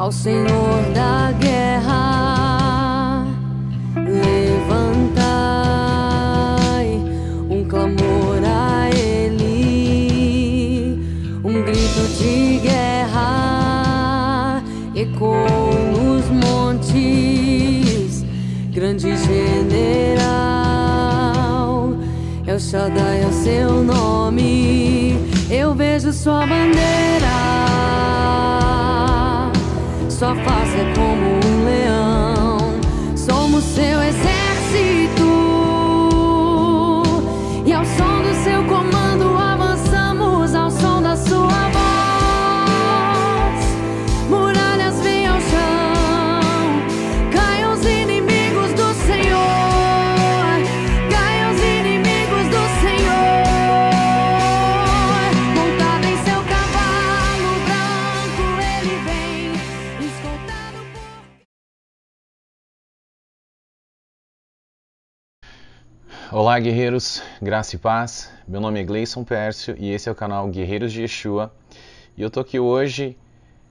ao Senhor da guerra. Levantai um clamor a Ele, um grito de guerra ecoou nos montes. Grande general, El Shaddai é o seu nome. Eu vejo sua bandeira, sua face é como um leão. Somos seu exército, e ao som do seu comando avançamos, ao som da sua voz. Muralhas vêm ao chão, caiam os inimigos do Senhor, caiam os inimigos do Senhor. Montado em seu cavalo branco, ele vem, escoltado por... Olá, guerreiros, graça e paz. Meu nome é Gleison Pércio e esse é o canal Guerreiros de Yeshua. E eu tô aqui hoje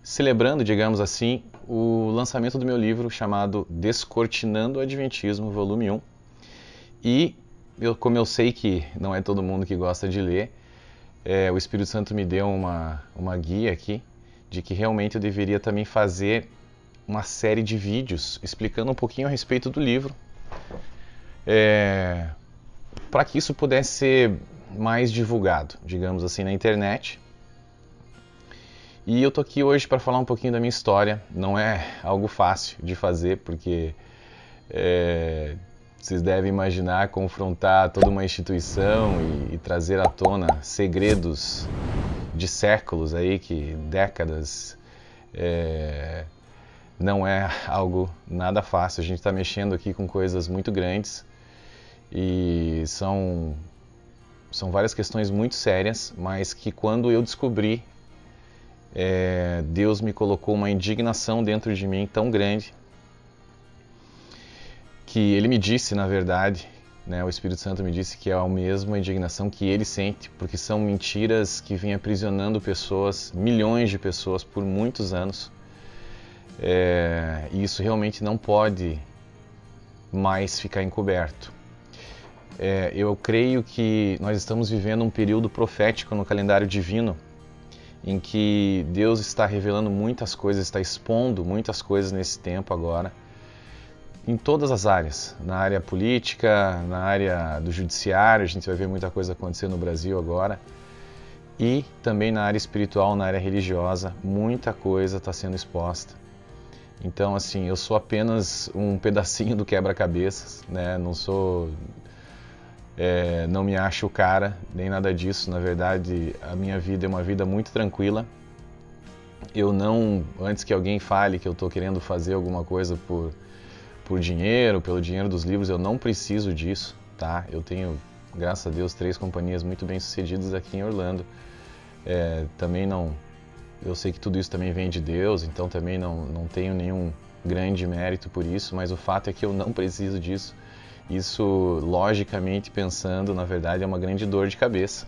celebrando, digamos assim, o lançamento do meu livro chamado Descortinando o Adventismo, volume 1. E como eu sei que não é todo mundo que gosta de ler, o Espírito Santo me deu uma guia aqui de que realmente eu deveria também fazer uma série de vídeos explicando um pouquinho a respeito do livro, para que isso pudesse ser mais divulgado, digamos assim, na internet. E eu tô aqui hoje para falar um pouquinho da minha história. Não é algo fácil de fazer, porque vocês devem imaginar confrontar toda uma instituição e trazer à tona segredos de séculos aí, que décadas, não é algo nada fácil. A gente está mexendo aqui com coisas muito grandes e são várias questões muito sérias, mas que quando eu descobri, Deus me colocou uma indignação dentro de mim tão grande que Ele me disse, na verdade, o Espírito Santo me disse que é a mesma indignação que Ele sente, porque são mentiras que vêm aprisionando pessoas, milhões de pessoas por muitos anos, e isso realmente não pode mais ficar encoberto. Eu creio que nós estamos vivendo um período profético no calendário divino, em que Deus está revelando muitas coisas, está expondo muitas coisas nesse tempo agora, em todas as áreas, na área política, na área do judiciário. A gente vai ver muita coisa acontecer no Brasil agora, e também na área espiritual, na área religiosa, muita coisa está sendo exposta. Então, assim, eu sou apenas um pedacinho do quebra-cabeças, não sou... não me acho o cara, nem nada disso. Na verdade, a minha vida é uma vida muito tranquila. Eu não, antes que alguém fale que eu estou querendo fazer alguma coisa por dinheiro, pelo dinheiro dos livros, eu não preciso disso, tá? Eu tenho, graças a Deus, 3 companhias muito bem sucedidas aqui em Orlando. Também não, eu sei que tudo isso também vem de Deus, então também não tenho nenhum grande mérito por isso, mas o fato é que eu não preciso disso. Isso, logicamente pensando, na verdade é uma grande dor de cabeça,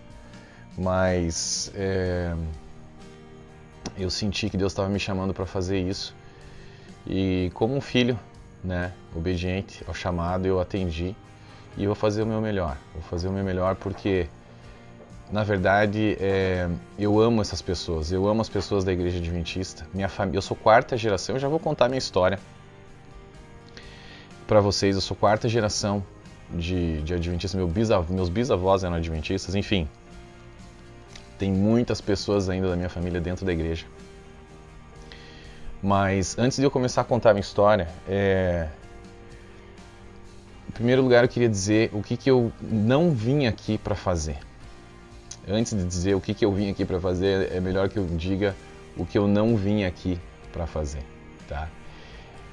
mas eu senti que Deus estava me chamando para fazer isso, e como um filho, obediente ao chamado, eu atendi e eu vou fazer o meu melhor. Vou fazer o meu melhor porque, na verdade, eu amo essas pessoas, eu amo as pessoas da Igreja Adventista. Minha família, eu sou 4ª geração, eu já vou contar minha história para vocês. Eu sou 4ª geração de adventistas, meus bisavós eram adventistas, enfim. Tem muitas pessoas ainda da minha família dentro da igreja. Mas antes de eu começar a contar a minha história, em primeiro lugar eu queria dizer o que eu não vim aqui para fazer. Antes de dizer o que eu vim aqui para fazer, é melhor que eu diga o que eu não vim aqui para fazer, tá?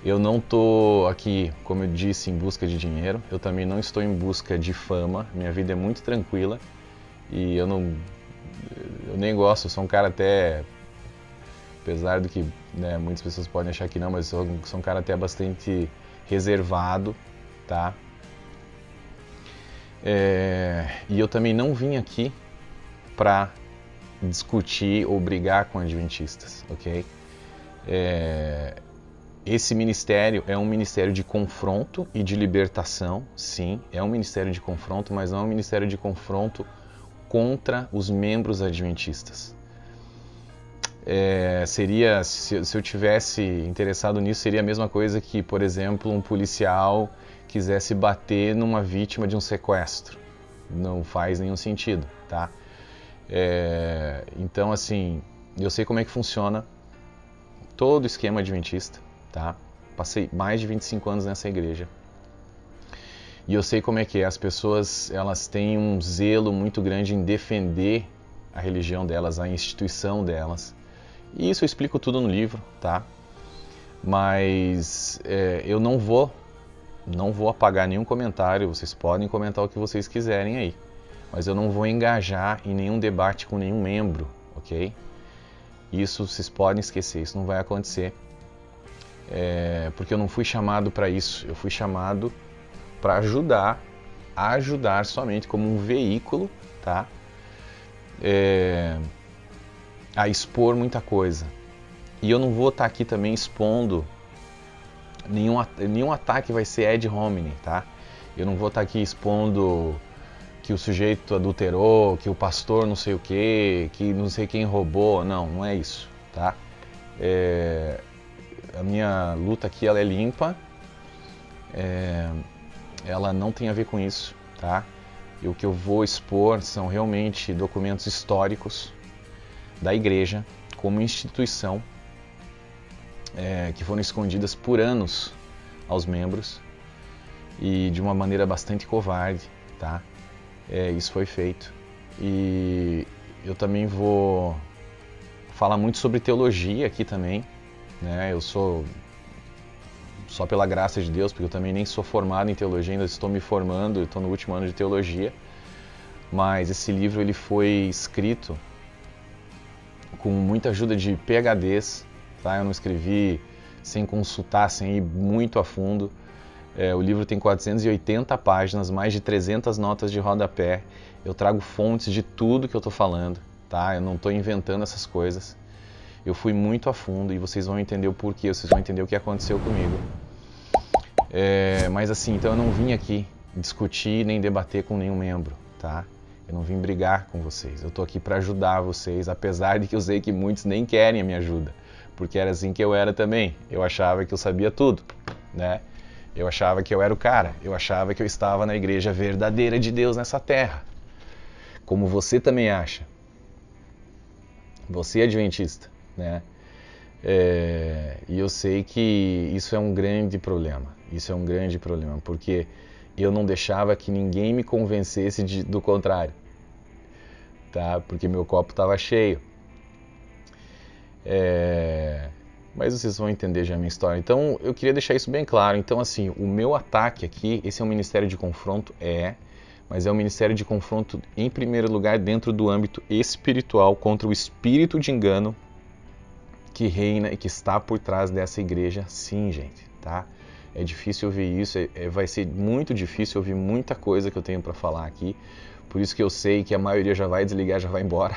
Eu não estou aqui, como eu disse, em busca de dinheiro. Eu também não estou em busca de fama. Minha vida é muito tranquila e eu nem gosto. Eu sou um cara até, apesar do que muitas pessoas podem achar que não, mas eu sou um cara até bastante reservado, tá? E eu também não vim aqui para discutir ou brigar com adventistas, ok? Esse ministério é um ministério de confronto e de libertação, sim, é um ministério de confronto, mas não é um ministério de confronto contra os membros adventistas. Se eu tivesse interessado nisso, seria a mesma coisa que, por exemplo, um policial quisesse bater numa vítima de um sequestro. Não faz nenhum sentido, tá? Então, assim, eu sei como é que funciona todo o esquema adventista, tá? Passei mais de 25 anos nessa igreja. E eu sei como é que é. As pessoas, elas têm um zelo muito grande em defender a religião delas, a instituição delas. E isso eu explico tudo no livro, tá? Mas eu não vou apagar nenhum comentário. Vocês podem comentar o que vocês quiserem aí. Mas eu não vou engajar em nenhum debate com nenhum membro, ok? Isso vocês podem esquecer, isso não vai acontecer. Porque eu não fui chamado para isso. Eu fui chamado para ajudar somente como um veículo, tá? A expor muita coisa. E eu não vou estar aqui também expondo nenhum ataque vai ser ad hominem, tá? Eu não vou estar aqui expondo que o sujeito adulterou, que o pastor não sei o que não sei quem roubou. Não é isso, tá? A minha luta aqui, ela é limpa, ela não tem a ver com isso, tá? E o que eu vou expor são realmente documentos históricos da igreja como instituição, que foram escondidas por anos aos membros e de uma maneira bastante covarde, tá? Isso foi feito. E eu também vou falar muito sobre teologia aqui também, né? Eu sou só pela graça de Deus, porque eu também nem sou formado em teologia, ainda estou me formando, estou no último ano de teologia. Mas esse livro ele foi escrito com muita ajuda de PhDs, tá? Eu não escrevi sem consultar, sem ir muito a fundo. O livro tem 480 páginas, mais de 300 notas de rodapé. Eu trago fontes de tudo que eu estou falando, tá? Eu não estou inventando essas coisas. Eu fui muito a fundo e vocês vão entender o porquê, vocês vão entender o que aconteceu comigo. Mas assim, então eu não vim aqui discutir nem debater com nenhum membro, tá? Eu não vim brigar com vocês. Eu estou aqui para ajudar vocês, apesar de que eu sei que muitos nem querem a minha ajuda, porque era assim que eu era também. Eu achava que eu sabia tudo, né? Eu achava que eu era o cara. Eu achava que eu estava na igreja verdadeira de Deus nessa terra. Como você também acha. Você é adventista, né? E eu sei que isso é um grande problema. Isso é um grande problema, porque eu não deixava que ninguém me convencesse do contrário, tá? Porque meu copo estava cheio. Mas vocês vão entender já a minha história. Então, eu queria deixar isso bem claro. Então, assim, o meu ataque aqui, esse é um ministério de confronto? Mas é um ministério de confronto, em primeiro lugar, dentro do âmbito espiritual, contra o espírito de engano que reina e que está por trás dessa igreja, sim, gente, tá? É difícil ouvir isso, vai ser muito difícil ouvir muita coisa que eu tenho para falar aqui, por isso que eu sei que a maioria já vai desligar, já vai embora.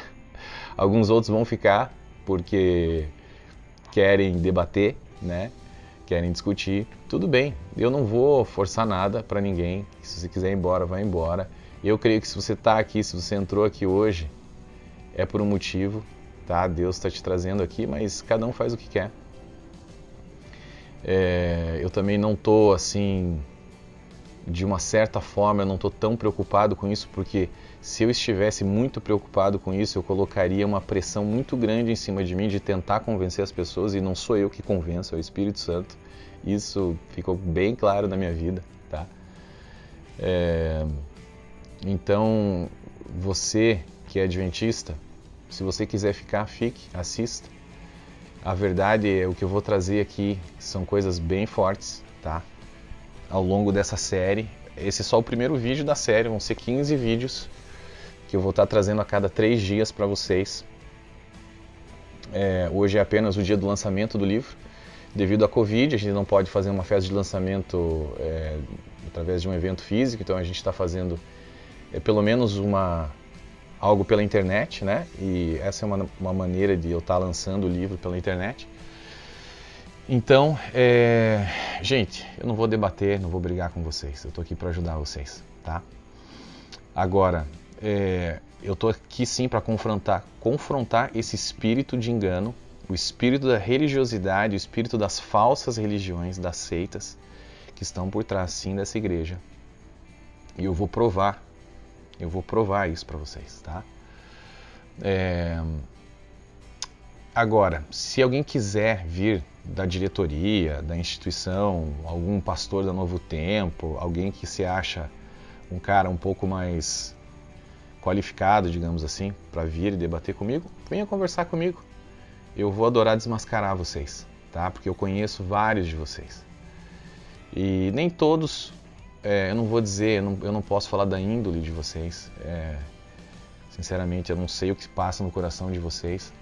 Alguns outros vão ficar, porque querem debater, né? Querem discutir, tudo bem, eu não vou forçar nada para ninguém. Se você quiser ir embora, vai embora. Eu creio que se você está aqui, se você entrou aqui hoje, é por um motivo, tá? Deus está te trazendo aqui, mas cada um faz o que quer. Eu também não estou assim, de uma certa forma, eu não estou tão preocupado com isso, porque se eu estivesse muito preocupado com isso, eu colocaria uma pressão muito grande em cima de mim de tentar convencer as pessoas, e não sou eu que convenço, é o Espírito Santo. Isso ficou bem claro na minha vida, tá? Então, você que é adventista, se você quiser ficar, fique, assista. A verdade é o que eu vou trazer aqui são coisas bem fortes, tá? Ao longo dessa série. Esse é só o primeiro vídeo da série, vão ser 15 vídeos que eu vou estar trazendo a cada 3 dias para vocês. Hoje é apenas o dia do lançamento do livro. Devido à Covid, a gente não pode fazer uma festa de lançamento através de um evento físico, então a gente está fazendo pelo menos algo pela internet, né? E essa é uma maneira de eu estar lançando o livro pela internet. Então, gente, eu não vou debater, não vou brigar com vocês. Eu tô aqui para ajudar vocês, tá? Agora, eu tô aqui sim para confrontar esse espírito de engano, o espírito da religiosidade, o espírito das falsas religiões, das seitas que estão por trás sim dessa igreja. E eu vou provar isso para vocês, tá? Agora, se alguém quiser vir da diretoria, da instituição, algum pastor da Novo Tempo, alguém que se acha um cara um pouco mais qualificado, digamos assim, para vir e debater comigo, venha conversar comigo. Eu vou adorar desmascarar vocês, tá? Porque eu conheço vários de vocês. E nem todos, eu não vou dizer, eu não posso falar da índole de vocês. Sinceramente, eu não sei o que passa no coração de vocês.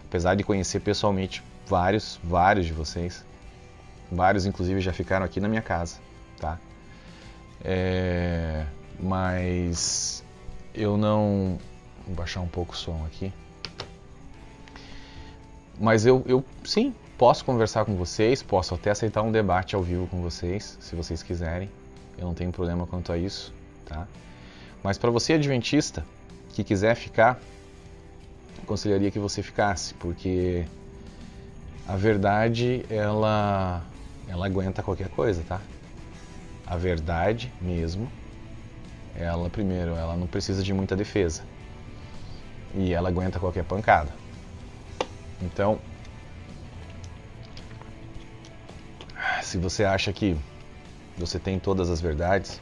Apesar de conhecer pessoalmente vários de vocês. Vários, inclusive, já ficaram aqui na minha casa, tá? Mas eu não... Vou baixar um pouco o som aqui. Mas eu sim, posso conversar com vocês, posso até aceitar um debate ao vivo com vocês, se vocês quiserem. Eu não tenho problema quanto a isso, tá? Mas para você adventista, que quiser ficar, aconselharia que você ficasse, porque a verdade, ela aguenta qualquer coisa, tá? A verdade mesmo, ela não precisa de muita defesa. E ela aguenta qualquer pancada. Então, se você acha que você tem todas as verdades,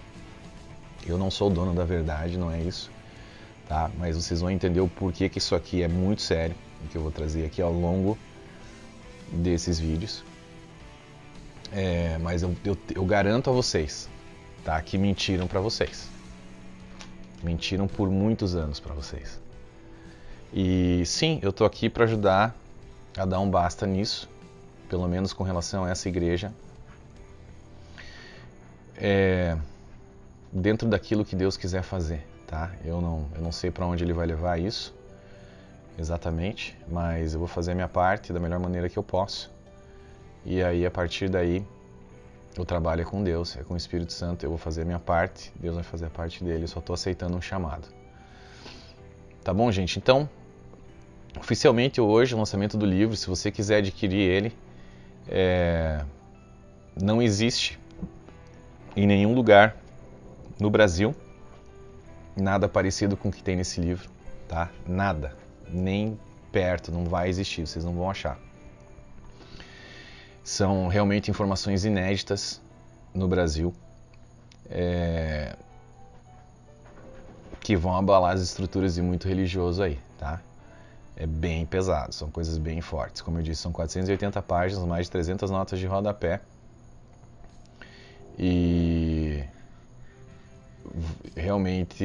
eu não sou o dono da verdade, não é isso, tá? Mas vocês vão entender o porquê que isso aqui é muito sério, o que eu vou trazer aqui ao longo desses vídeos. Mas eu garanto a vocês, tá, que mentiram para vocês. Mentiram por muitos anos para vocês. E sim, eu tô aqui para ajudar a dar um basta nisso, pelo menos com relação a essa igreja, dentro daquilo que Deus quiser fazer, tá? Eu não sei para onde Ele vai levar isso, exatamente, mas eu vou fazer a minha parte da melhor maneira que eu posso. E aí, a partir daí, o trabalho é com Deus, é com o Espírito Santo. Eu vou fazer a minha parte, Deus vai fazer a parte dele. Eu só estou aceitando um chamado. Tá bom, gente? Então, oficialmente hoje, o lançamento do livro, se você quiser adquirir ele, não existe em nenhum lugar no Brasil nada parecido com o que tem nesse livro, tá? Nada, nem perto, não vai existir, vocês não vão achar. São realmente informações inéditas no Brasil, que vão abalar as estruturas de muito religioso aí, tá? É bem pesado, são coisas bem fortes. Como eu disse, são 480 páginas, mais de 300 notas de rodapé. E realmente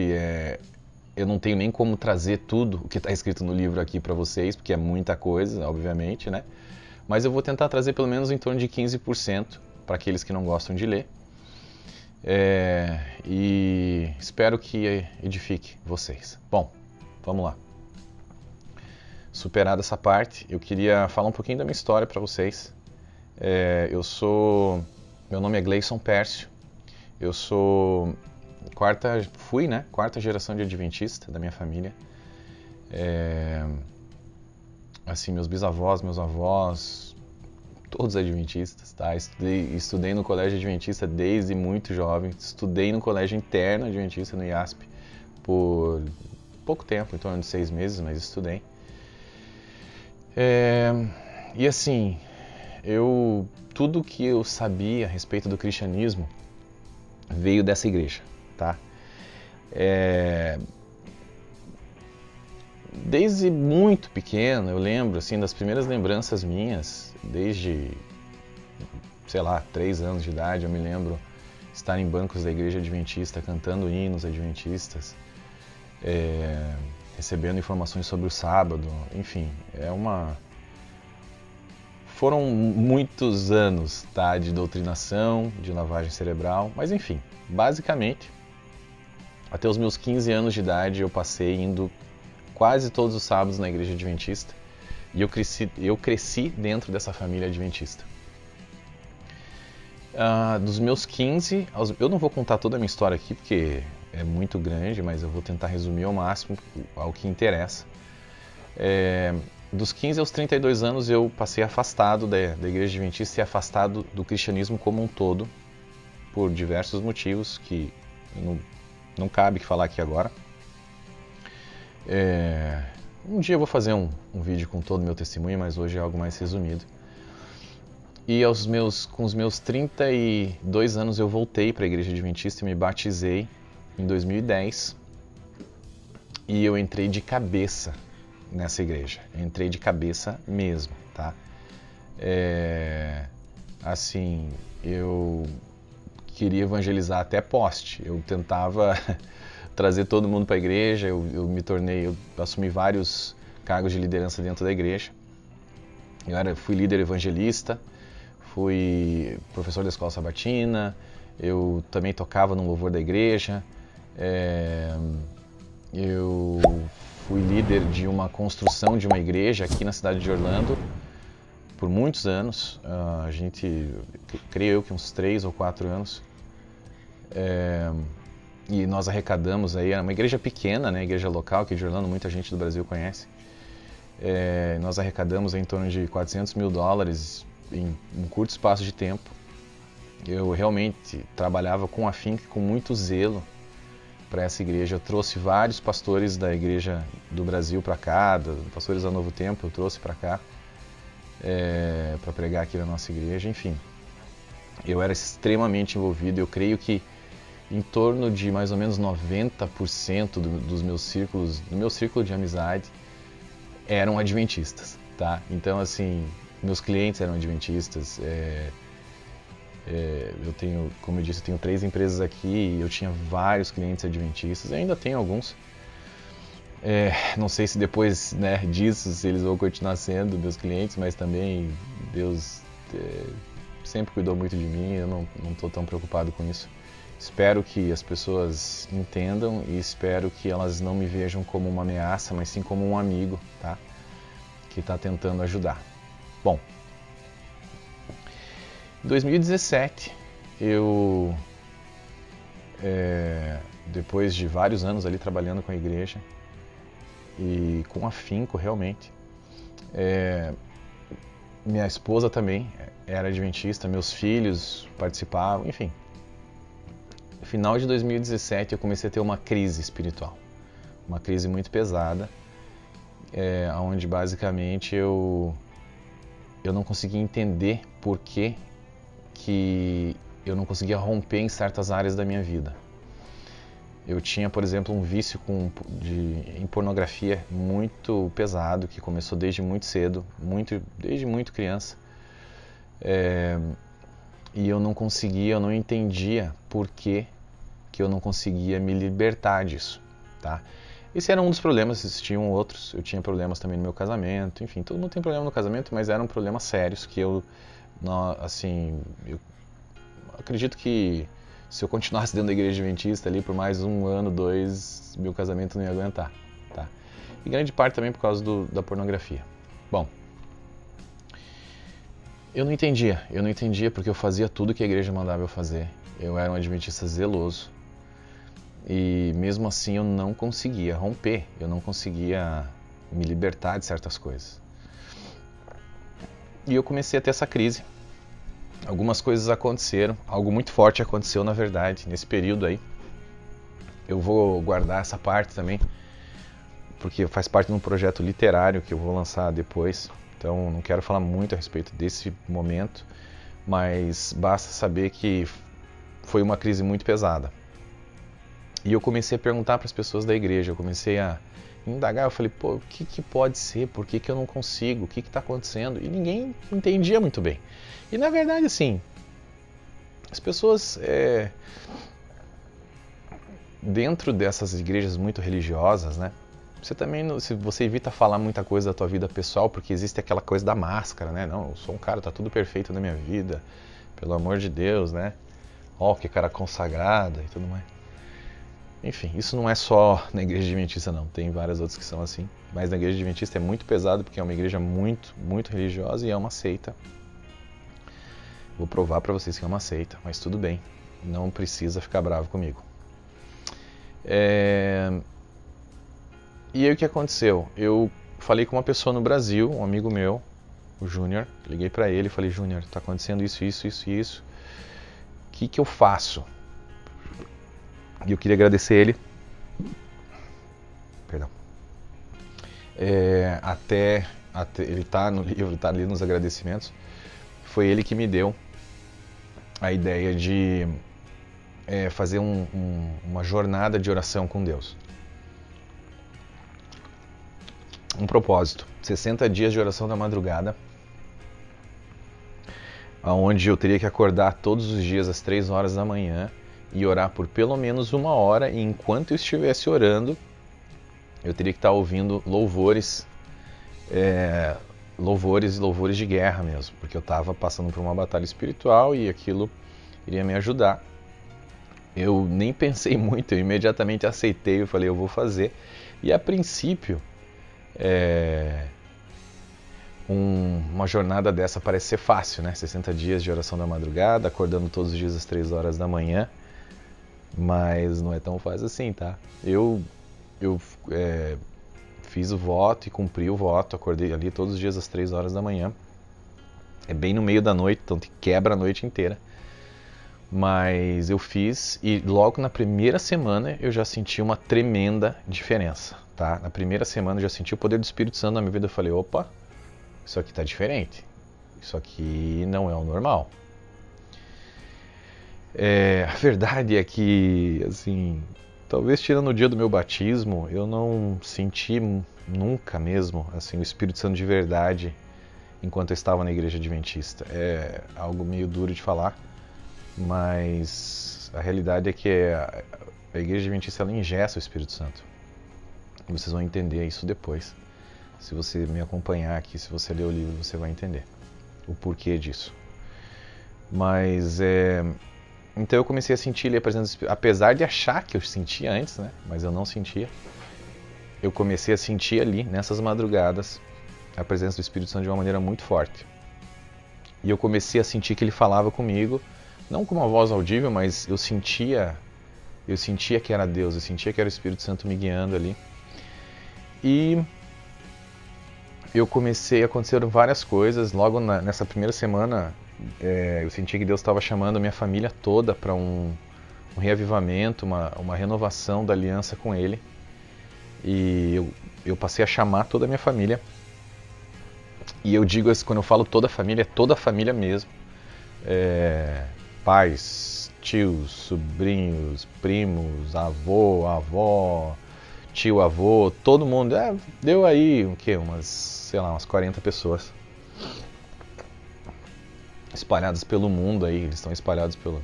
eu não tenho nem como trazer tudo o que está escrito no livro aqui para vocês, porque é muita coisa, obviamente, né? Mas eu vou tentar trazer pelo menos em torno de 15% para aqueles que não gostam de ler. E espero que edifique vocês. Bom, vamos lá. Superada essa parte, eu queria falar um pouquinho da minha história para vocês. Meu nome é Gleison Pércio. Eu sou quarta geração de adventista da minha família. Assim, meus bisavós, meus avós, todos adventistas, tá? Estudei no colégio adventista desde muito jovem. Estudei no colégio interno adventista, no IASP, por pouco tempo, em torno de 6 meses, mas estudei. E assim, tudo que eu sabia a respeito do cristianismo veio dessa igreja, tá? Desde muito pequeno, eu lembro, assim, das primeiras lembranças minhas, desde, sei lá, 3 anos de idade, eu me lembro estar em bancos da igreja adventista, cantando hinos adventistas, recebendo informações sobre o sábado, enfim, foram muitos anos, tá, de doutrinação, de lavagem cerebral, mas enfim, basicamente, até os meus 15 anos de idade eu passei indo quase todos os sábados na igreja adventista, e eu cresci dentro dessa família adventista, Dos meus 15, eu não vou contar toda a minha história aqui porque é muito grande, mas eu vou tentar resumir ao máximo ao que interessa. Dos 15 aos 32 anos eu passei afastado da Igreja Adventista e afastado do cristianismo como um todo, por diversos motivos que não cabe falar aqui agora. Um dia eu vou fazer um vídeo com todo o meu testemunho, mas hoje é algo mais resumido. E com os meus 32 anos eu voltei para a Igreja Adventista e me batizei em 2010. E eu entrei de cabeça nessa igreja. Entrei de cabeça mesmo, tá? Assim, eu queria evangelizar até poste. Eu tentava trazer todo mundo para a igreja. Eu assumi vários cargos de liderança dentro da igreja. Fui líder evangelista, fui professor da escola sabatina, eu também tocava no louvor da igreja, eu fui líder de uma construção de uma igreja aqui na cidade de Orlando por muitos anos, creio eu que uns 3 ou 4 anos, e nós arrecadamos aí, era uma igreja pequena, né, igreja local aqui de Orlando, muita gente do Brasil conhece. Nós arrecadamos em torno de $400 mil em um curto espaço de tempo. Eu realmente trabalhava com afinco e com muito zelo para essa igreja. Eu trouxe vários pastores da igreja do Brasil para cá, pastores da Novo Tempo, eu trouxe para cá para pregar aqui na nossa igreja. Enfim, eu era extremamente envolvido. Eu creio que em torno de mais ou menos 90% do meu círculo de amizade eram adventistas, tá? Então, assim, meus clientes eram adventistas. Eu tenho, como eu disse, eu tenho 3 empresas aqui e eu tinha vários clientes adventistas. Eu ainda tenho alguns. Não sei se depois, né, disso se eles vão continuar sendo meus clientes, mas também Deus sempre cuidou muito de mim. Eu não estou tão preocupado com isso. Espero que as pessoas entendam e espero que elas não me vejam como uma ameaça, mas sim como um amigo, tá? Que está tentando ajudar. Bom, em 2017, depois de vários anos ali trabalhando com a igreja e com afinco realmente, minha esposa também era adventista, meus filhos participavam, enfim. No final de 2017 eu comecei a ter uma crise espiritual, uma crise muito pesada, onde basicamente eu não conseguia entender por que eu não conseguia romper em certas áreas da minha vida. Eu tinha, por exemplo, um vício em pornografia muito pesado, que começou desde muito cedo, desde muito criança. E eu não entendia por que eu não conseguia me libertar disso, tá? Esse era um dos problemas, existiam outros. Eu tinha problemas também no meu casamento, enfim, todo mundo tem problema no casamento, mas eram problemas sérios que eu acredito que se eu continuasse dentro da igreja adventista ali por mais 1 ano, 2, meu casamento não ia aguentar, tá? E grande parte também por causa da pornografia. Bom, eu não entendia porque eu fazia tudo que a igreja mandava eu fazer. Eu era um adventista zeloso e mesmo assim eu não conseguia romper, eu não conseguia me libertar de certas coisas. E eu comecei a ter essa crise. Algumas coisas aconteceram, algo muito forte aconteceu na verdade nesse período aí. Eu vou guardar essa parte também, porque faz parte de um projeto literário que eu vou lançar depois. Então não quero falar muito a respeito desse momento, mas basta saber que foi uma crise muito pesada. E eu comecei a perguntar para as pessoas da igreja, eu comecei a indagar, eu falei, o que pode ser? Por que eu não consigo? O que está acontecendo? E ninguém entendia muito bem. E na verdade, assim, as pessoas dentro dessas igrejas muito religiosas, né? Você evita falar muita coisa da tua vida pessoal, porque existe aquela coisa da máscara, né? Não, eu sou um cara, tá tudo perfeito na minha vida, pelo amor de Deus, né? Que cara consagrado e tudo mais. Enfim, isso não é só na igreja adventista não, tem várias outras que são assim, mas na igreja adventista é muito pesado porque é uma igreja muito, muito religiosa e é uma seita. Vou provar para vocês que é uma seita, mas tudo bem. Não precisa ficar bravo comigo. E aí o que aconteceu? Eu falei com uma pessoa no Brasil, um amigo meu, o Júnior. Liguei para ele e falei: Júnior, tá acontecendo isso. O que eu faço? E eu queria agradecer ele. Perdão. Até ele tá no livro, tá ali nos agradecimentos. Foi ele que me deu a ideia de fazer uma jornada de oração com Deus. Um propósito: 60 dias de oração da madrugada, onde eu teria que acordar todos os dias às 3 horas da manhã e orar por pelo menos 1 hora, e enquanto eu estivesse orando, eu teria que estar ouvindo louvores de guerra mesmo, porque eu estava passando por uma batalha espiritual e aquilo iria me ajudar. Eu nem pensei muito, eu imediatamente aceitei, eu falei: eu vou fazer. E a princípio, uma jornada dessa parece ser fácil, né? 60 dias de oração da madrugada, acordando todos os dias às 3 horas da manhã, mas não é tão fácil assim, tá? Eu fiz o voto e cumpri o voto, acordei ali todos os dias às 3 horas da manhã. É bem no meio da noite, então te quebra a noite inteira. Mas eu fiz, e logo na primeira semana eu já senti uma tremenda diferença, tá? Na primeira semana eu já senti o poder do Espírito Santo na minha vida. Eu falei: opa, isso aqui tá diferente. Isso aqui não é o normal. A verdade é que, assim, talvez tirando o dia do meu batismo, eu não senti nunca mesmo assim, o Espírito Santo de verdade enquanto eu estava na igreja adventista. É algo meio duro de falar, mas a realidade é que a igreja adventista, ela ingessa o Espírito Santo. E vocês vão entender isso depois. Se você me acompanhar aqui, se você ler o livro, você vai entender o porquê disso. Mas então eu comecei a sentir ali a presença do Espírito, apesar de achar que eu sentia antes, né? Mas eu não sentia. Eu comecei a sentir ali, nessas madrugadas, a presença do Espírito Santo de uma maneira muito forte. E eu comecei a sentir que ele falava comigo, não com uma voz audível, mas eu sentia que era Deus, eu sentia que era o Espírito Santo me guiando ali. E aconteceram várias coisas. Logo nessa primeira semana, eu senti que Deus estava chamando a minha família toda para um reavivamento, uma renovação da aliança com Ele. E eu passei a chamar toda a minha família. E eu digo assim, quando eu falo toda a família, é toda a família mesmo. Pais, tios, sobrinhos, primos, avô, avó, tio, avô, todo mundo. Deu aí, umas 40 pessoas. Espalhados pelo mundo aí, eles estão espalhados pelo...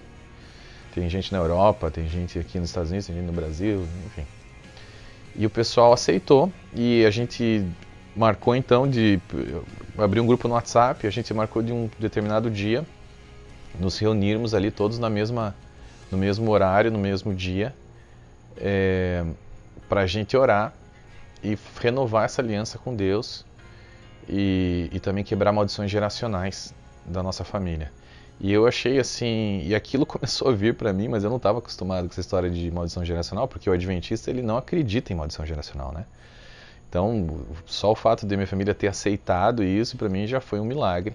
Tem gente na Europa, tem gente aqui nos Estados Unidos, tem gente no Brasil, enfim. E o pessoal aceitou, e a gente marcou então de abrir um grupo no WhatsApp, a gente marcou de um determinado dia, nos reunirmos ali todos no mesmo horário, no mesmo dia, para a gente orar e renovar essa aliança com Deus e também quebrar maldições geracionais da nossa família. E eu achei assim, e aquilo começou a vir para mim, mas eu não estava acostumado com essa história de maldição geracional, porque o adventista, ele não acredita em maldição geracional, né? Então, só o fato de minha família ter aceitado isso, para mim já foi um milagre.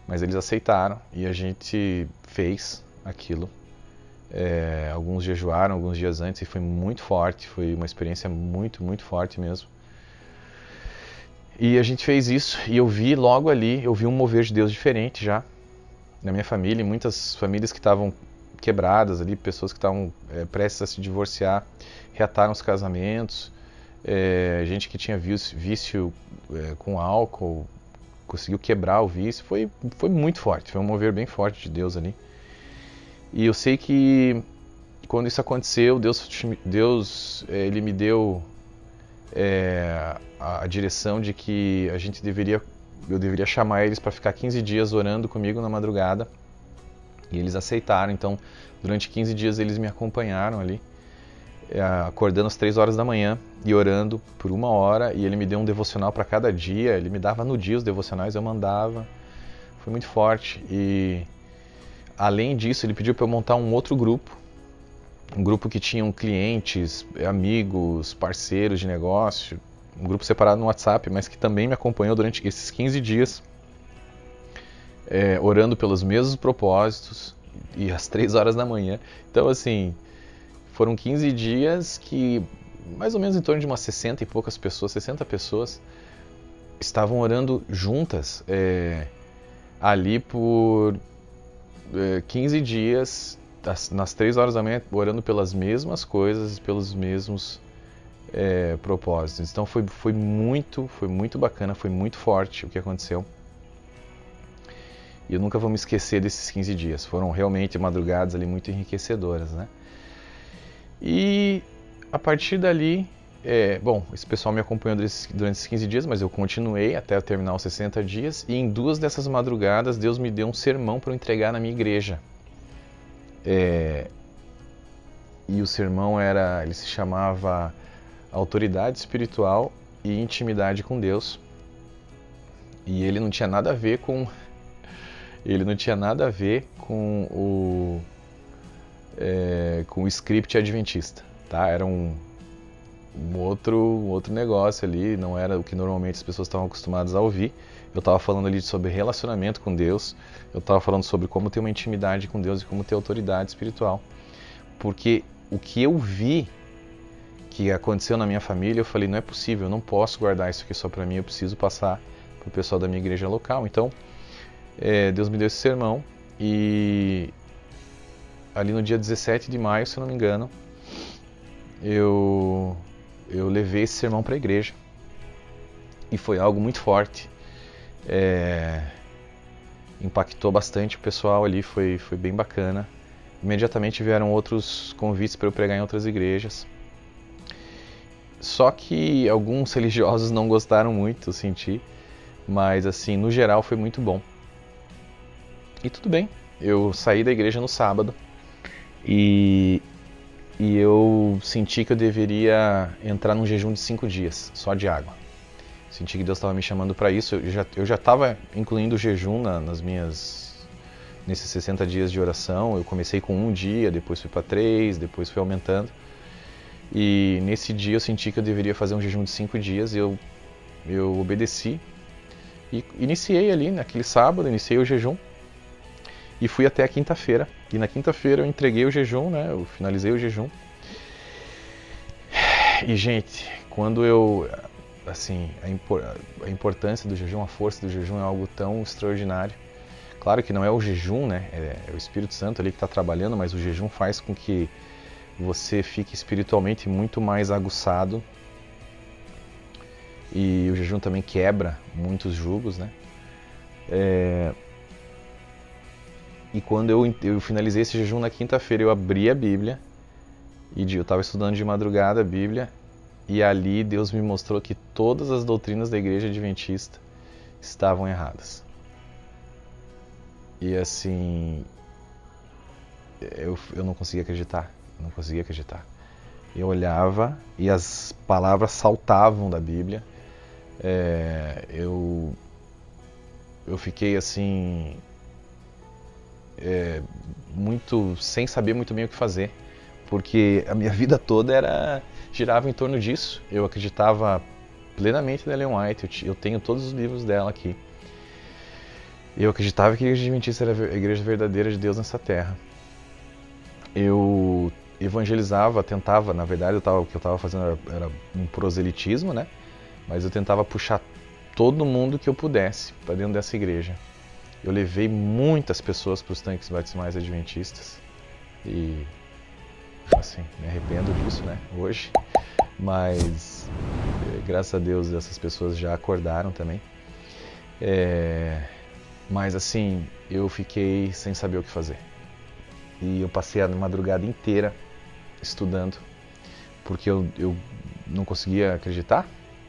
Mas eles aceitaram e a gente fez aquilo. Alguns jejuaram alguns dias antes e foi muito forte, foi uma experiência muito, muito forte mesmo. E a gente fez isso e eu vi logo ali, eu vi um mover de Deus diferente já na minha família, e muitas famílias que estavam quebradas ali, pessoas que estavam prestes a se divorciar, reataram os casamentos, gente que tinha vício com álcool, conseguiu quebrar o vício, foi muito forte, foi um mover bem forte de Deus ali. E eu sei que quando isso aconteceu, Deus ele me deu a direção de que eu deveria chamar eles para ficar 15 dias orando comigo na madrugada, e eles aceitaram. Então, durante 15 dias eles me acompanharam ali, acordando às 3 horas da manhã e orando por 1 hora, e ele me deu um devocional para cada dia, ele me dava no dia os devocionais, eu mandava, foi muito forte, e além disso, ele pediu para eu montar um outro grupo, um grupo que tinham clientes, amigos, parceiros de negócio, um grupo separado no WhatsApp, mas que também me acompanhou durante esses 15 dias, orando pelos mesmos propósitos, e às 3 horas da manhã. Então, assim, foram 15 dias que mais ou menos em torno de umas 60 e poucas pessoas, 60 pessoas, estavam orando juntas ali por 15 dias, nas 3 horas da manhã, orando pelas mesmas coisas, pelos mesmos propósitos. Então foi muito bacana, foi muito forte o que aconteceu. E eu nunca vou me esquecer desses 15 dias. Foram realmente madrugadas ali muito enriquecedoras, né? E a partir dali, esse pessoal me acompanhou durante esses 15 dias, mas eu continuei até eu terminar os 60 dias. E em 2 dessas madrugadas, Deus me deu um sermão para eu entregar na minha igreja. E o sermão ele se chamava Autoridade Espiritual e Intimidade com Deus. E ele não tinha nada a ver com o script adventista, tá? Era um outro negócio ali, não era o que normalmente as pessoas estavam acostumadas a ouvir. Eu estava falando ali sobre relacionamento com Deus, eu estava falando sobre como ter uma intimidade com Deus e como ter autoridade espiritual. Porque o que eu vi que aconteceu na minha família, eu falei, não é possível, eu não posso guardar isso aqui só para mim, eu preciso passar para o pessoal da minha igreja local. Então, Deus me deu esse sermão e ali no dia 17 de maio, se eu não me engano, eu levei esse sermão para a igreja e foi algo muito forte, impactou bastante o pessoal ali, foi bem bacana. Imediatamente vieram outros convites para eu pregar em outras igrejas, só que alguns religiosos não gostaram muito, eu senti, mas assim, no geral foi muito bom. E tudo bem, eu saí da igreja no sábado e eu senti que eu deveria entrar num jejum de 5 dias, só de água. Senti que Deus estava me chamando para isso. Eu já estava incluindo o jejum nesses 60 dias de oração. Eu comecei com 1 dia, depois fui para 3, depois fui aumentando. E nesse dia eu senti que eu deveria fazer um jejum de 5 dias. Eu obedeci e iniciei ali naquele sábado, iniciei o jejum. E fui até a quinta-feira. E na quinta-feira eu entreguei o jejum, né? Eu finalizei o jejum. E, gente, quando assim, a importância do jejum, a força do jejum é algo tão extraordinário. Claro que não é o jejum, né? É o Espírito Santo ali que está trabalhando, mas o jejum faz com que você fique espiritualmente muito mais aguçado. E o jejum também quebra muitos jugos, né? E quando eu finalizei esse jejum na quinta-feira, eu abri a Bíblia e eu estava estudando de madrugada a Bíblia e ali Deus me mostrou que todas as doutrinas da Igreja Adventista estavam erradas. E assim, eu não conseguia acreditar, Eu olhava e as palavras saltavam da Bíblia. Eu fiquei assim, muito sem saber muito bem o que fazer, porque a minha vida toda girava em torno disso. Eu acreditava plenamente na Ellen White, eu tenho todos os livros dela aqui. Eu acreditava que a Igreja Adventista era a igreja verdadeira de Deus nessa terra. Eu evangelizava, tentava, na verdade o que eu estava fazendo era um proselitismo, né? Mas eu tentava puxar todo mundo que eu pudesse para dentro dessa igreja. Eu levei muitas pessoas para os tanques batismais adventistas e, assim, me arrependo disso, né, hoje. Mas, graças a Deus, essas pessoas já acordaram também. Mas, assim, eu fiquei sem saber o que fazer. E eu passei a madrugada inteira estudando, porque eu não conseguia acreditar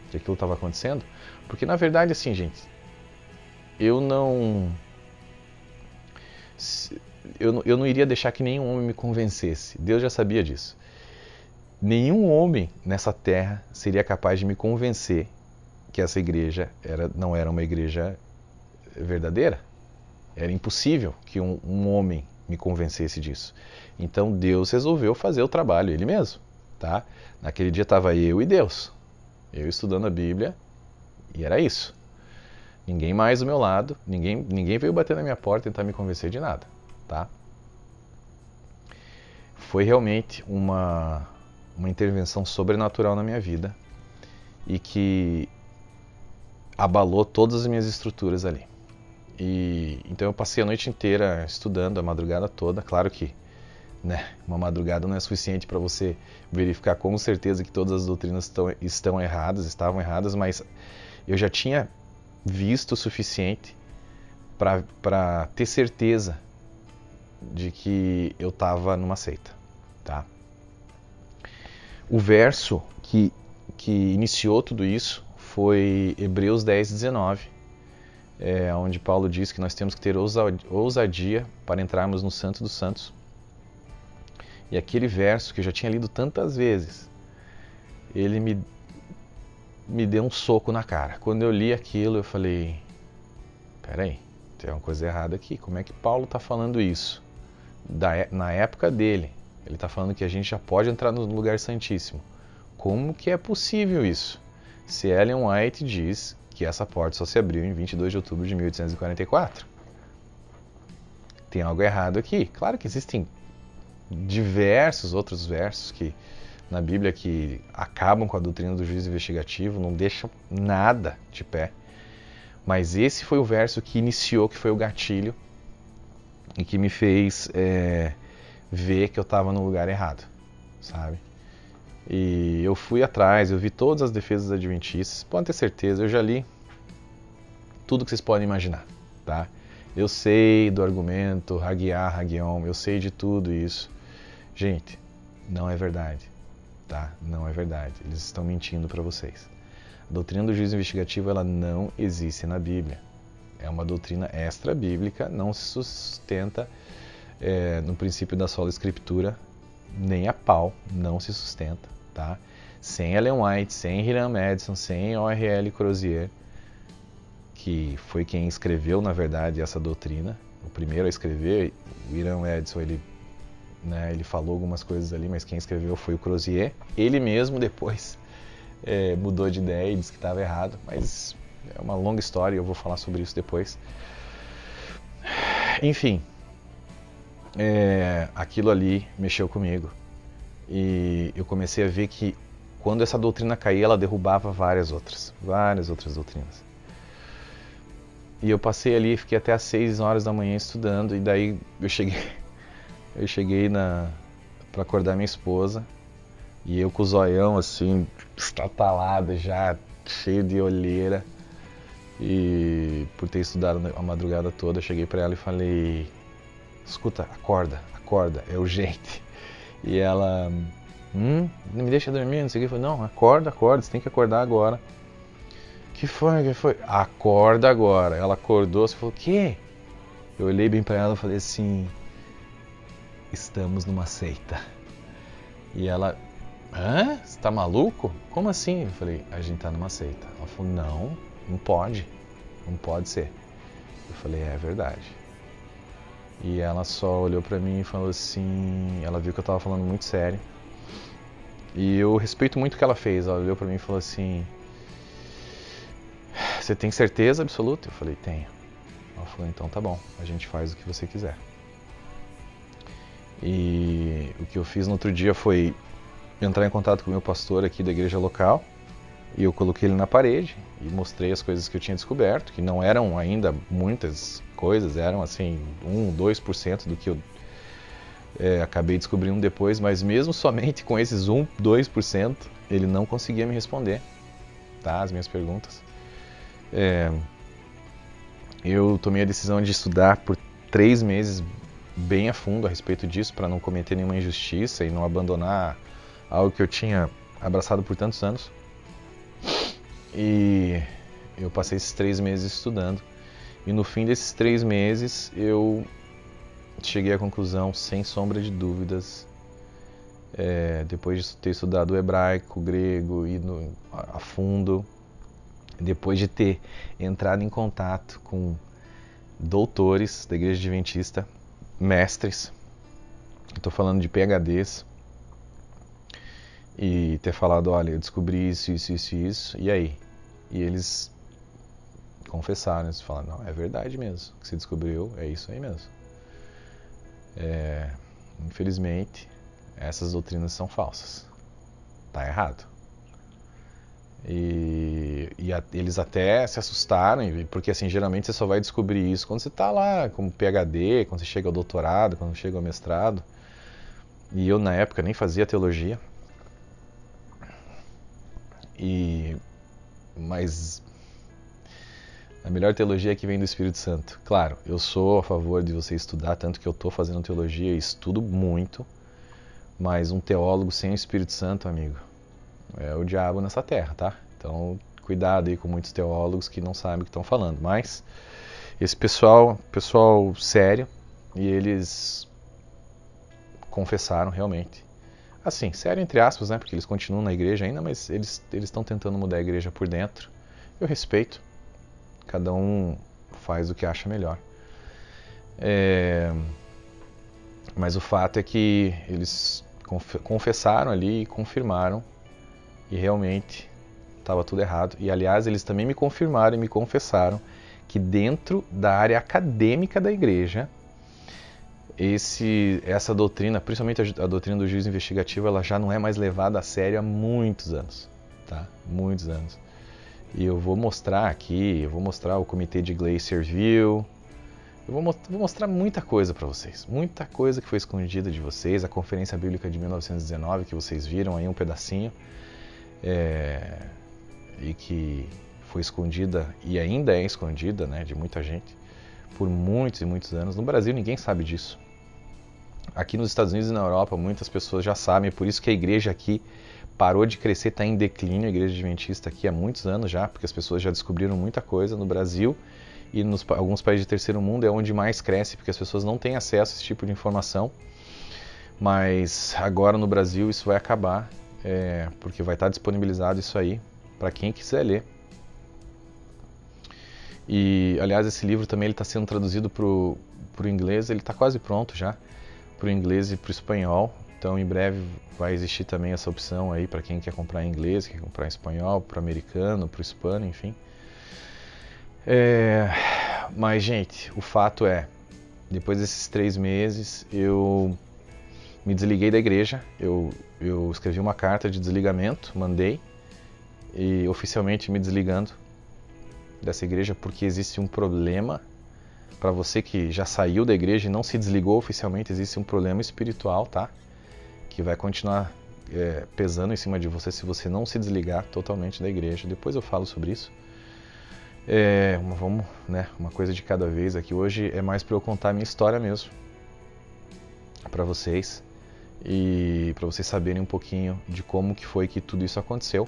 que aquilo estava acontecendo. Porque, na verdade, assim, gente, eu não iria deixar que nenhum homem me convencesse. Deus já sabia disso. Nenhum homem nessa terra seria capaz de me convencer que essa igreja não era uma igreja verdadeira. Era impossível que um homem me convencesse disso. Então Deus resolveu fazer o trabalho Ele mesmo, tá? Naquele dia estava eu e Deus, eu estudando a Bíblia, e era isso. Ninguém mais do meu lado, ninguém veio bater na minha porta e tentar me convencer de nada, tá? Foi realmente uma intervenção sobrenatural na minha vida e que abalou todas as minhas estruturas ali. E então eu passei a noite inteira estudando, a madrugada toda. Claro que, né, uma madrugada não é suficiente para você verificar com certeza que todas as doutrinas estavam erradas, mas eu já tinha visto o suficiente para ter certeza de que eu estava numa seita, tá? O verso que iniciou tudo isso foi Hebreus 10:19, onde Paulo diz que nós temos que ter ousadia para entrarmos no Santo dos Santos. E aquele verso que eu já tinha lido tantas vezes, ele me deu um soco na cara. Quando eu li aquilo, eu falei, peraí, tem uma coisa errada aqui. Como é que Paulo está falando isso? Na época dele, ele está falando que a gente já pode entrar no lugar santíssimo. Como que é possível isso? Se Ellen White diz que essa porta só se abriu em 22 de outubro de 1844. Tem algo errado aqui. Claro que existem diversos outros versos na Bíblia que acabam com a doutrina do juízo investigativo, não deixam nada de pé. Mas esse foi o verso que iniciou, que foi o gatilho e que me fez ver que eu estava no lugar errado, sabe? E eu fui atrás, eu vi todas as defesas adventistas, podem ter certeza, eu já li tudo que vocês podem imaginar, tá? Eu sei do argumento Hagiá, Hagion, eu sei de tudo isso. Gente, não é verdade, tá? Não é verdade, eles estão mentindo para vocês. A doutrina do juízo investigativo, ela não existe na Bíblia. É uma doutrina extra-bíblica, não se sustenta no princípio da sola escritura, nem a pau, não se sustenta, tá? Sem Ellen White, sem Hiram Edson, sem O.R.L. Crozier, que foi quem escreveu, na verdade, essa doutrina. O primeiro a escrever, o Hiram Edson, ele falou algumas coisas ali, mas quem escreveu foi o Crozier. Ele mesmo depois mudou de ideia e disse que estava errado, mas é uma longa história e eu vou falar sobre isso depois. Enfim, aquilo ali mexeu comigo e eu comecei a ver que quando essa doutrina caía, ela derrubava várias outras doutrinas. E eu passei ali, fiquei até às 6 horas da manhã estudando, e daí eu cheguei para acordar minha esposa, e eu com o zoião assim, estatalado já, cheio de olheira, e por ter estudado a madrugada toda, eu cheguei para ela e falei, escuta, acorda, é urgente. E ela, não me deixa dormir, não sei o que. Eu falei, não, acorda, você tem que acordar agora. Que foi? Acorda agora. Ela acordou, você falou, o quê? Eu olhei bem pra ela e falei assim, estamos numa seita. E ela, você tá maluco? Como assim? Eu falei, a gente tá numa seita. Ela falou, não pode ser. Eu falei, é verdade. E ela só olhou pra mim e falou assim, ela viu que eu tava falando muito sério. E eu respeito muito o que ela fez. Ela olhou pra mim e falou assim, você tem certeza absoluta? Eu falei, tenho. Ela falou, então tá bom, a gente faz o que você quiser. E o que eu fiz no outro dia foi entrar em contato com o meu pastor aqui da igreja local, e eu coloquei ele na parede e mostrei as coisas que eu tinha descoberto, que não eram ainda muitas coisas, eram assim 2% do que eu acabei descobrindo depois, mas mesmo somente com esses 2%, ele não conseguia me responder, tá, as minhas perguntas. Eu tomei a decisão de estudar por 3 meses bem a fundo a respeito disso, para não cometer nenhuma injustiça e não abandonar algo que eu tinha abraçado por tantos anos. E eu passei esses 3 meses estudando, e no fim desses 3 meses eu cheguei à conclusão, sem sombra de dúvidas, depois de ter estudado o hebraico, o grego, ido a fundo, depois de ter entrado em contato com doutores da Igreja Adventista, mestres, estou falando de PhDs, e ter falado, olha, eu descobri isso, e aí? E eles confessaram, eles falaram, não, é verdade mesmo, o que você descobriu é isso aí mesmo. Infelizmente, essas doutrinas são falsas, tá errado. Eles até se assustaram, porque assim, geralmente você só vai descobrir isso quando você está lá como PhD, quando você chega ao doutorado, quando chega ao mestrado. E eu na época nem fazia teologia. Mas a melhor teologia é que vem do Espírito Santo. Claro, eu sou a favor de você estudar, tanto que eu estou fazendo teologia e estudo muito, mas um teólogo sem o Espírito Santo, amigo, é o diabo nessa terra, tá? Então, cuidado aí com muitos teólogos que não sabem o que estão falando. Mas esse pessoal sério, e eles confessaram realmente. Assim, sério entre aspas, né? Porque eles continuam na igreja ainda, mas eles estão tentando mudar a igreja por dentro. Eu respeito. Cada um faz o que acha melhor. Mas o fato é que eles confessaram ali e confirmaram, e realmente estava tudo errado. E aliás, eles também me confirmaram e me confessaram que dentro da área acadêmica da igreja, essa doutrina, principalmente a doutrina do juízo investigativo, ela já não é mais levada a sério há muitos anos, tá? Muitos anos. E eu vou mostrar aqui, eu vou mostrar o comitê de Glacier-View, eu vou mostrar muita coisa para vocês, muita coisa que foi escondida de vocês, a Conferência Bíblica de 1919, que vocês viram aí um pedacinho, e que foi escondida e ainda é escondida, né, de muita gente, por muitos e muitos anos. No Brasil ninguém sabe disso. Aqui nos Estados Unidos e na Europa muitas pessoas já sabem, é por isso que a igreja aqui parou de crescer, está em declínio, a igreja adventista aqui há muitos anos já, porque as pessoas já descobriram muita coisa. No Brasil e nos alguns países de terceiro mundo é onde mais cresce, porque as pessoas não têm acesso a esse tipo de informação. Mas agora no Brasil isso vai acabar, porque vai estar disponibilizado isso aí para quem quiser ler. E aliás, esse livro também está sendo traduzido para o inglês, ele está quase pronto já, para o inglês e para o espanhol. Então em breve vai existir também essa opção aí para quem quer comprar em inglês, quer comprar em espanhol, para o americano, para o hispano, enfim. Mas gente, o fato é, depois desses 3 meses eu me desliguei da igreja, eu escrevi uma carta de desligamento, mandei, e oficialmente me desligando dessa igreja, porque existe um problema. Para você que já saiu da igreja e não se desligou oficialmente, existe um problema espiritual, tá? Que vai continuar pesando em cima de você se você não se desligar totalmente da igreja. Depois eu falo sobre isso. Vamos, né? Uma coisa de cada vez aqui. Hoje é mais para eu contar a minha história mesmo para vocês e para vocês saberem um pouquinho de como que foi que tudo isso aconteceu.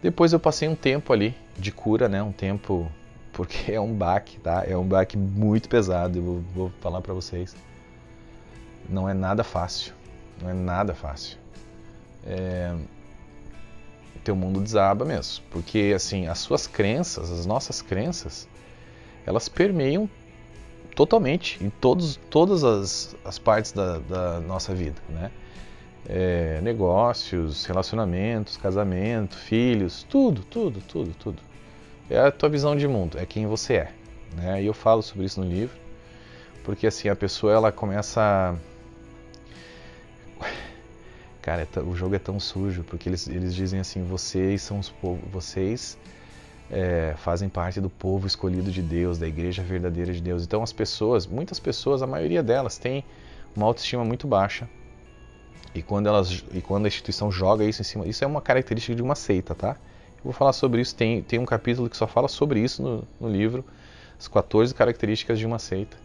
Depois eu passei um tempo ali de cura, né? Um tempo, porque é um baque, tá? É um baque muito pesado, eu vou falar pra vocês. Não é nada fácil, não é nada fácil. Teu mundo desaba mesmo, porque assim, as suas crenças, as nossas crenças, elas permeiam totalmente em todas as partes da nossa vida, né? Negócios, relacionamentos, casamento, filhos, tudo. É a tua visão de mundo, é quem você é, né? E eu falo sobre isso no livro, porque assim, a pessoa ela começa Cara, o jogo é tão sujo, porque eles dizem assim, vocês são os povos, vocês fazem parte do povo escolhido de Deus, da igreja verdadeira de Deus. Então as pessoas, muitas pessoas, a maioria delas tem uma autoestima muito baixa. E quando a instituição joga isso em cima, isso é uma característica de uma seita, tá? Eu vou falar sobre isso, tem um capítulo que só fala sobre isso no livro, as 14 características de uma seita.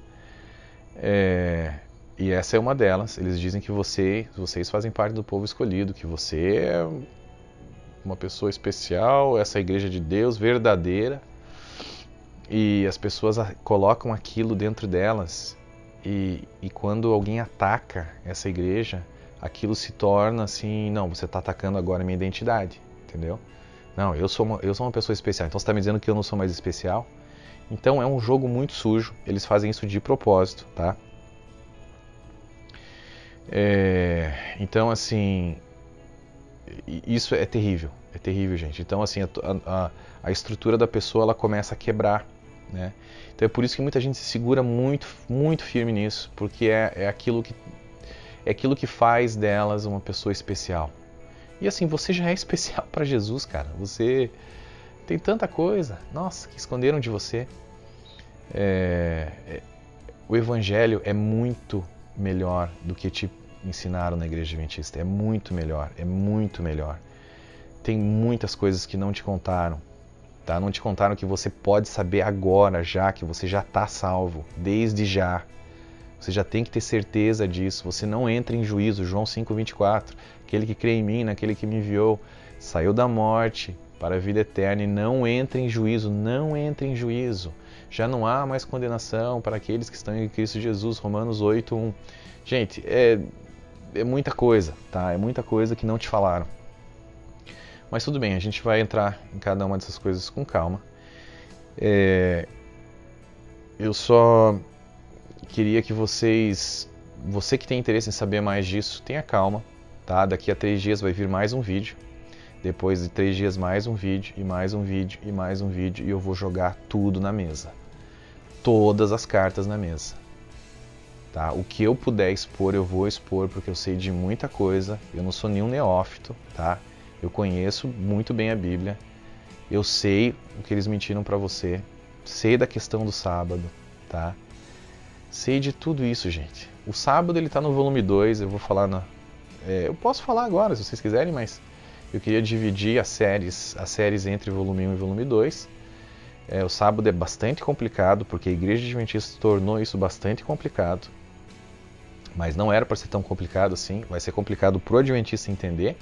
E essa é uma delas. Eles dizem que vocês fazem parte do povo escolhido, que você é uma pessoa especial, essa igreja de Deus verdadeira. E as pessoas colocam aquilo dentro delas. E quando alguém ataca essa igreja, aquilo se torna assim, não, você está atacando agora a minha identidade, entendeu? Não, eu sou uma pessoa especial, então você está me dizendo que eu não sou mais especial? Então é um jogo muito sujo, eles fazem isso de propósito, tá? Então, assim, isso é terrível, gente. Então, assim, a estrutura da pessoa, ela começa a quebrar, né? Então é por isso que muita gente se segura muito, muito firme nisso, porque é aquilo que faz delas uma pessoa especial. E assim, você já é especial para Jesus, cara. Você tem tanta coisa, nossa, que esconderam de você. O Evangelho é muito melhor do que te ensinaram na Igreja Adventista. É muito melhor, é muito melhor. Tem muitas coisas que não te contaram, tá? Não te contaram que você pode saber agora, já que você já está salvo, desde já. Você já tem que ter certeza disso. Você não entra em juízo. João 5,24. Aquele que crê em mim, naquele que me enviou, saiu da morte para a vida eterna e não entra em juízo. Não entra em juízo. Já não há mais condenação para aqueles que estão em Cristo Jesus. Romanos 8,1. Gente, é muita coisa, tá? É muita coisa que não te falaram. Mas tudo bem, a gente vai entrar em cada uma dessas coisas com calma. Eu só queria que você que tem interesse em saber mais disso, tenha calma, tá? Daqui a 3 dias vai vir mais um vídeo. Depois de 3 dias mais um vídeo, e mais um vídeo, e mais um vídeo, e eu vou jogar tudo na mesa. Todas as cartas na mesa. Tá? O que eu puder expor, eu vou expor, porque eu sei de muita coisa. Eu não sou nenhum neófito, tá? Eu conheço muito bem a Bíblia. Eu sei o que eles mentiram para você. Sei da questão do sábado, tá? Sei de tudo isso, gente. O sábado ele tá no volume 2, eu vou falar eu posso falar agora, se vocês quiserem, mas eu queria dividir as séries entre volume 1 e volume 2. O sábado é bastante complicado, porque a Igreja Adventista tornou isso bastante complicado. Mas não era para ser tão complicado assim. Vai ser complicado pro Adventista entender,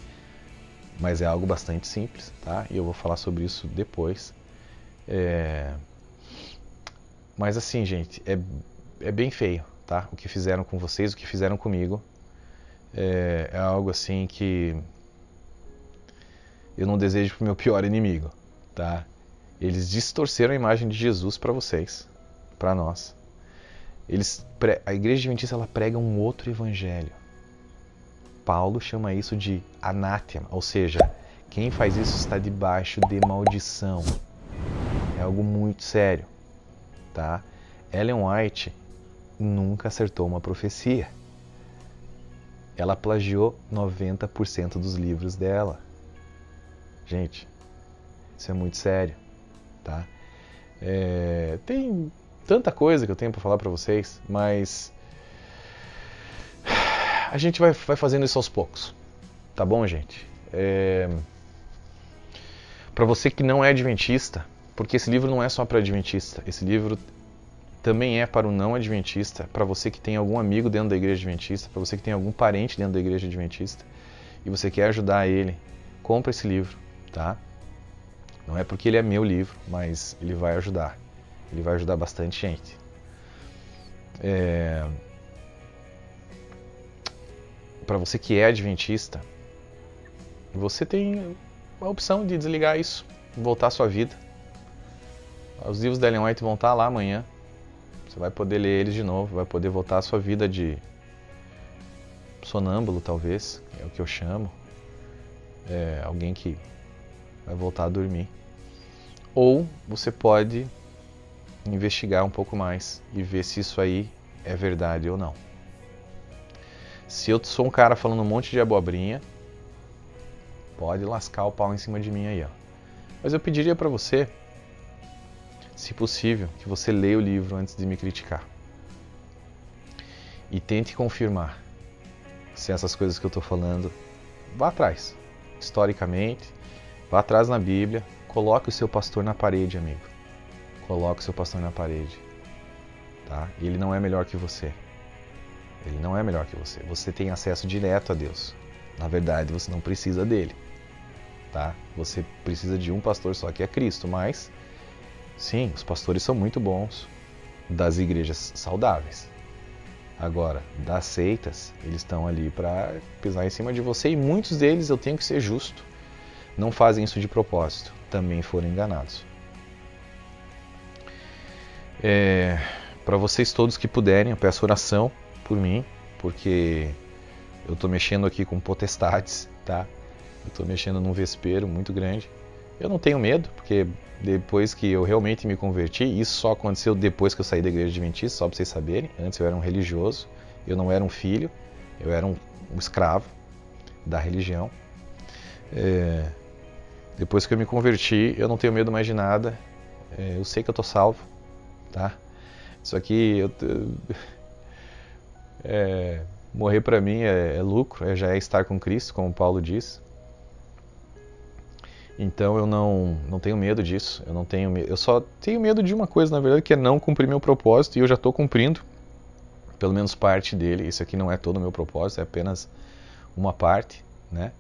mas é algo bastante simples, tá? E eu vou falar sobre isso depois. Mas assim, gente, é bem feio, tá? O que fizeram com vocês, o que fizeram comigo. É algo assim que eu não desejo pro meu pior inimigo, tá? Eles distorceram a imagem de Jesus para vocês, para nós. A Igreja Adventista, ela prega um outro evangelho. Paulo chama isso de anátema, ou seja, quem faz isso está debaixo de maldição. É algo muito sério, tá? Ellen White nunca acertou uma profecia. Ela plagiou 90% dos livros dela. Gente, isso é muito sério, tá? Tem tanta coisa que eu tenho para falar para vocês, mas a gente vai fazendo isso aos poucos, tá bom, gente? Para você que não é adventista, porque esse livro não é só para adventista, esse livro também é para o não adventista, para você que tem algum amigo dentro da igreja adventista, para você que tem algum parente dentro da igreja adventista e você quer ajudar ele, compra esse livro, tá? Não é porque ele é meu livro, mas ele vai ajudar. Ele vai ajudar bastante gente. Para você que é adventista, você tem a opção de desligar isso, voltar à sua vida. Os livros da Ellen White vão estar lá amanhã. Você vai poder ler eles de novo, vai poder voltar à sua vida de sonâmbulo, talvez, é o que eu chamo. Alguém que vai voltar a dormir. Ou você pode investigar um pouco mais e ver se isso aí é verdade ou não. Se eu sou um cara falando um monte de abobrinha, pode lascar o pau em cima de mim aí, ó. Mas eu pediria para você, se possível, que você leia o livro antes de me criticar. E tente confirmar se essas coisas que eu estou falando, vá atrás, historicamente, vá atrás na Bíblia, coloque o seu pastor na parede, amigo. Coloque o seu pastor na parede, tá? E ele não é melhor que você. Ele não é melhor que você. Você tem acesso direto a Deus. Na verdade, você não precisa dele, tá? Você precisa de um pastor só, que é Cristo, mas sim, os pastores são muito bons das igrejas saudáveis. Agora, das seitas, eles estão ali para pisar em cima de você e muitos deles, eu tenho que ser justo, não fazem isso de propósito, também foram enganados. Para vocês todos que puderem, eu peço oração por mim, porque Eu estou mexendo aqui com potestades, tá? Eu estou mexendo num vespeiro muito grande. Eu não tenho medo, porque depois que eu realmente me converti, isso só aconteceu depois que eu saí da igreja adventista, só para vocês saberem. Antes eu era um religioso, eu não era um filho, eu era um escravo da religião. Depois que eu me converti, eu não tenho medo mais de nada. Eu sei que eu estou salvo, tá? Isso aqui, morrer para mim é lucro, já é estar com Cristo, como Paulo diz. Então eu não tenho medo disso. Eu só tenho medo de uma coisa, na verdade, que é não cumprir meu propósito, e eu já estou cumprindo, pelo menos parte dele. Isso aqui não é todo o meu propósito, é apenas uma parte, né?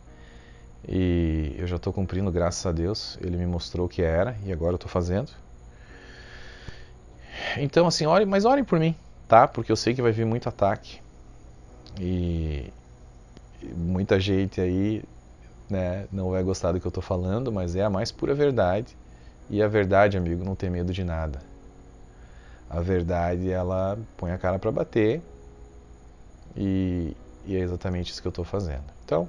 E eu já estou cumprindo, graças a Deus. Ele me mostrou o que era e agora eu estou fazendo. Então, assim, orem por mim, tá? Porque eu sei que vai vir muito ataque. E muita gente aí, né, não vai gostar do que eu estou falando, mas é a mais pura verdade. E a verdade, amigo, não tem medo de nada. A verdade, ela põe a cara para bater. E é exatamente isso que eu estou fazendo. Então,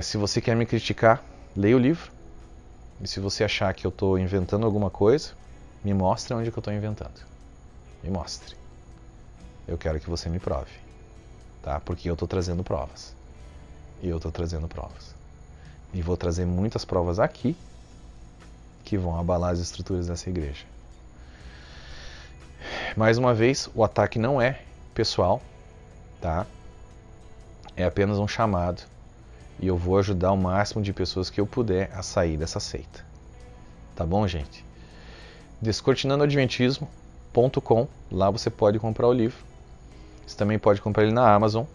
se você quer me criticar, leia o livro. E se você achar que eu estou inventando alguma coisa, me mostre onde que eu estou inventando. Me mostre. Eu quero que você me prove. Tá? Porque eu estou trazendo provas. E eu estou trazendo provas. E vou trazer muitas provas aqui que vão abalar as estruturas dessa igreja. Mais uma vez, o ataque não é pessoal, tá? É apenas um chamado. E eu vou ajudar o máximo de pessoas que eu puder a sair dessa seita. Tá bom, gente? Descortinandoadventismo.com. Lá você pode comprar o livro. Você também pode comprar ele na Amazon.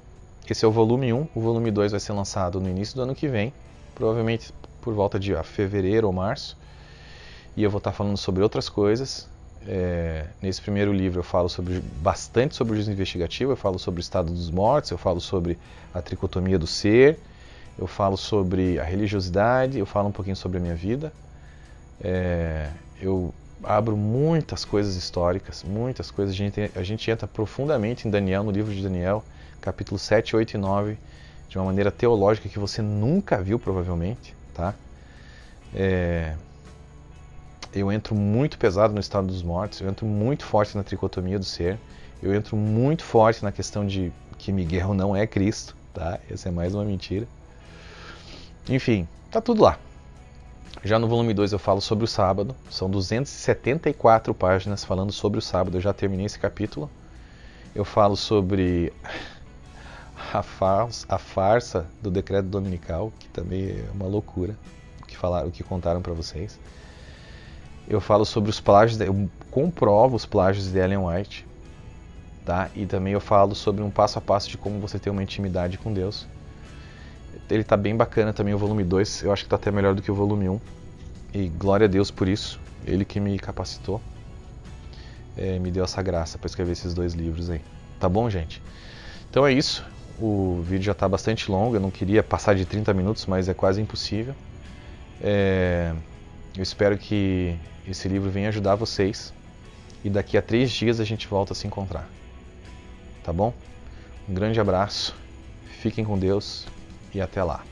Esse é o volume 1. O volume 2 vai ser lançado no início do ano que vem. Provavelmente por volta de fevereiro ou março. E eu vou estar falando sobre outras coisas. Nesse primeiro livro eu falo bastante sobre o juízo investigativo. Eu falo sobre o estado dos mortos. Eu falo sobre a tricotomia do ser. Eu falo sobre a religiosidade, eu falo um pouquinho sobre a minha vida. Eu abro muitas coisas históricas, muitas coisas. A gente entra profundamente em Daniel, no livro de Daniel, capítulo 7, 8 e 9, de uma maneira teológica que você nunca viu, provavelmente. Tá? Eu entro muito pesado no estado dos mortos, eu entro muito forte na tricotomia do ser, eu entro muito forte na questão de que Miguel não é Cristo. Tá? Essa é mais uma mentira. Enfim, tá tudo lá. Já no volume 2 eu falo sobre o sábado. São 274 páginas falando sobre o sábado. Eu já terminei esse capítulo. Eu falo sobre a farsa do decreto dominical, que também é uma loucura, o que contaram para vocês. Eu falo sobre os plágios, eu comprovo os plágios de Ellen White, tá? E também eu falo sobre um passo a passo de como você ter uma intimidade com Deus. Ele está bem bacana também, o volume 2, eu acho que está até melhor do que o volume 1. E glória a Deus por isso, ele que me capacitou, me deu essa graça para escrever esses 2 livros aí. Tá bom, gente? Então é isso, o vídeo já está bastante longo, eu não queria passar de 30 minutos, mas é quase impossível. Eu espero que esse livro venha ajudar vocês, e daqui a 3 dias a gente volta a se encontrar. Tá bom? Um grande abraço, fiquem com Deus. E até lá.